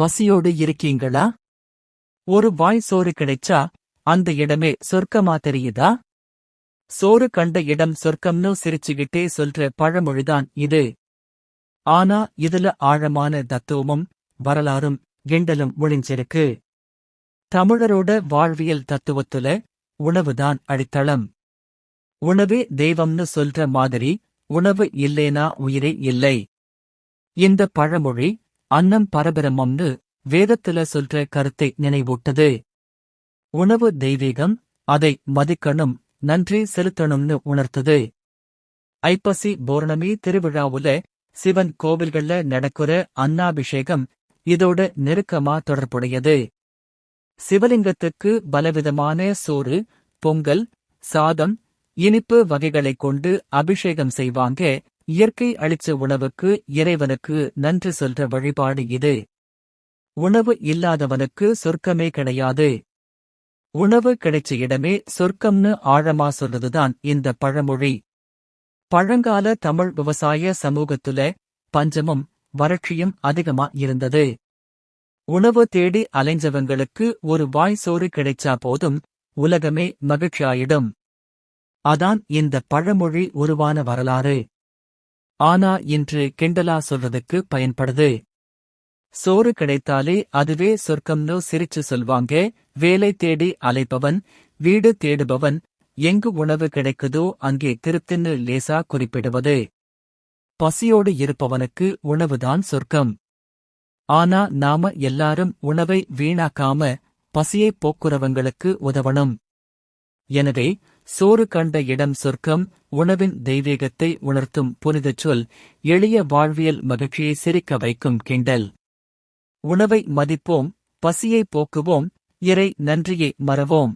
பசியோடு இருக்கீங்களா? ஒரு வாய் சோறு கிடைச்சா அந்த இடமே சொர்க்கமா தெரியுதா? சோறு கண்ட இடம் சொர்க்கம்னு சிரிச்சுக்கிட்டே சொல்ற பழமொழிதான் இது. ஆனா இதுல ஆழமான தத்துவமும் வரலாறும் கிண்டலும் ஒளிஞ்சிருக்கு. தமிழரோட வாழ்வியல் தத்துவத்துல உணவுதான் அடித்தளம். உணவே தெய்வம்னு சொல்ற மாதிரி உணவு இல்லேனா உயிரே இல்லை. இந்த பழமொழி அன்னம் பரபிரமம்னு வேதத்துல சொல்ற கருத்தை நினைவூட்டது. உணவு தெய்வீகம், அதை மதிக்கணும், நன்றி செலுத்தணும்னு உணர்த்துது. ஐப்பசி பௌர்ணமி திருவிழாவுல சிவன் கோவில்கள்ல நடக்கிற அன்னாபிஷேகம் இதோட நெருக்கமா தொடர்புடையது. சிவலிங்கத்துக்கு பலவிதமான சோறு, பொங்கல், சாதம், இனிப்பு வகைகளைக் கொண்டு அபிஷேகம் செய்வாங்க. இயற்கை அளிச்ச உணவுக்கு இறைவனுக்கு நன்றி சொல்ற வழிபாடு இது. உணவு இல்லாதவனுக்கு சொர்க்கமே கிடையாது. உணவு கிடைச்ச இடமே சொர்க்கம்னு ஆழமா சொல்றதுதான் இந்த பழமொழி. பழங்கால தமிழ் விவசாய சமூகத்துல பஞ்சமும் வறட்சியும் அதிகமா இருந்தது. உணவு தேடி அலைஞ்சவங்களுக்கு ஒரு வாய் சோறு கிடைச்சா போதும், உலகமே மகிழ்ச்சியாயிடும். அதான் இந்த பழமொழி உருவான வரலாறு. ஆனா இன்று கிண்டலா சொல்றதுக்கு பயன்படுது. சோறு கிடைத்தாலே அதுவே சொர்க்கம்னு சிரிச்சு சொல்வாங்க. வேலை தேடி அலைப்பவன், வீடு தேடுபவன், எங்கு உணவு கிடைக்குதோ அங்கே திருப்தின்னு லேசா குறிப்பிடுவது. பசியோடு இருப்பவனுக்கு உணவுதான் சொர்க்கம். ஆனா நாம எல்லாரும் உணவை வீணாக்காம பசியைப் போக்குறவங்களுக்கு உதவணும். எனவே சோறு கண்ட இடம் சொர்க்கம் உணவின் தெய்வீகத்தை உணர்த்தும் புனிதச் சொல், எளிய வாழ்வியல் மகிழ்ச்சியை சிரிக்க வைக்கும் கிண்டல். உணவை மதிப்போம், பசியை போக்குவோம், இறை நன்றியை மறவோம்.